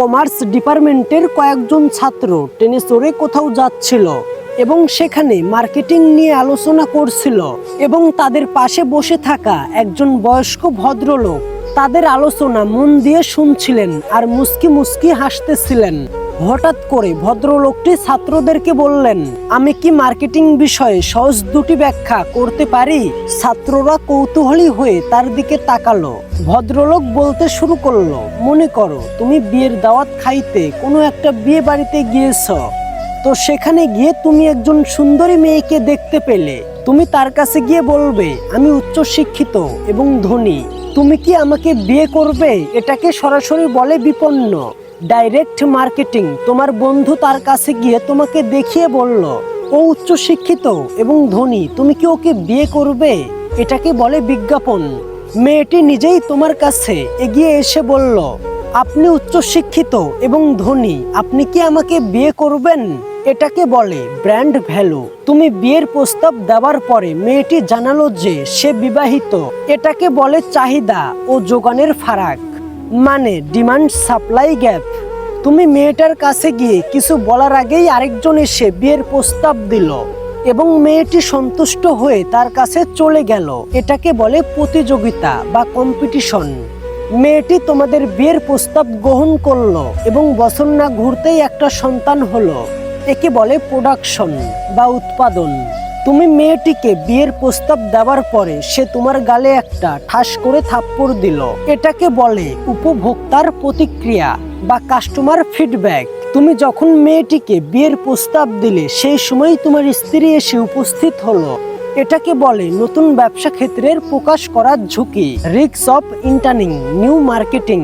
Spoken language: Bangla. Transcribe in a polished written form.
কমার্স ডিপার্টমেন্টের কয়েকজন ছাত্র ট্রেনে চড়ে কোথাও যাচ্ছিল এবং সেখানে মার্কেটিং নিয়ে আলোচনা করছিল এবং তাদের পাশে বসে থাকা একজন বয়স্ক ভদ্রলোক তাদের আলোচনা মন দিয়ে শুনছিলেন আর মুস্কি মুস্কি হাসতেছিলেন। হঠাৎ করে ভদ্রলোকটি ছাত্রদেরকে বললেন, আমি কি মার্কেটিং বিষয়ে সহজ দুটি ব্যাখ্যা করতে পারি? ছাত্ররা কৌতূহলী হয়ে তার দিকে তাকালো। ভদ্রলোক বলতে শুরু করলো, মনে করো তুমি বিয়ের দাওয়াত খাইতে কোনো একটা বিয়ে বাড়িতে গিয়েছ। তো সেখানে গিয়ে তুমি একজন সুন্দরী মেয়েকে দেখতে পেলে। তুমি তার কাছে গিয়ে বলবে, আমি উচ্চশিক্ষিত এবং ধনী, তুমি কি আমাকে বিয়ে করবে? এটাকে সরাসরি বলে বিপণন, ডাইরেক্ট মার্কেটিং। তোমার বন্ধু তার কাছে গিয়ে তোমাকে দেখিয়ে বলল, ও উচ্চশিক্ষিত এবং ধনী, তুমি কি ওকে বিয়ে করবে? এটাকে বলে বিজ্ঞাপন। মেয়েটি নিজেই তোমার কাছে এগিয়ে এসে বলল, আপনি উচ্চশিক্ষিত এবং ধনী, আপনি কি আমাকে বিয়ে করবেন? এটাকে বলে ব্র্যান্ড ভ্যালু। তুমি বিয়ের প্রস্তাব দেওয়ার পরে মেয়েটি জানালো যে সে বিবাহিত। এটাকে বলে চাহিদা ও যোগানের ফারাক, মানে ডিমান্ড সাপ্লাই গ্যাপ। তুমি মেয়েটার কাছে গিয়ে কিছু বলার আগেই আরেকজন এসে বিয়ের প্রস্তাব দিল এবং মেয়েটি সন্তুষ্ট হয়ে তার কাছে চলে গেল। এটাকে বলে প্রতিযোগিতা বা কম্পিটিশন। মেয়েটি তোমাদের বিয়ের প্রস্তাব গ্রহণ করলো এবং বছর না ঘুরতেই একটা সন্তান হলো। একে বলে প্রোডাকশন বা উৎপাদন। তুমি মেয়েটিকে বিয়ের প্রস্তাব দেওয়ার পরে সে তোমার গালে একটা ঠাস করে থাপ্পড় দিল। এটাকে বলে উপভোক্তার প্রতিক্রিয়া বা কাস্টমার ফিডব্যাক। তুমি যখন মেয়েটিকে বিয়ের প্রস্তাব দিলে সেই সময় তোমার স্ত্রী এসে উপস্থিত হলো। এটাকে বলে নতুন ব্যবসা ক্ষেত্রের প্রকাশ করার ঝুঁকি, risk of entering new marketing.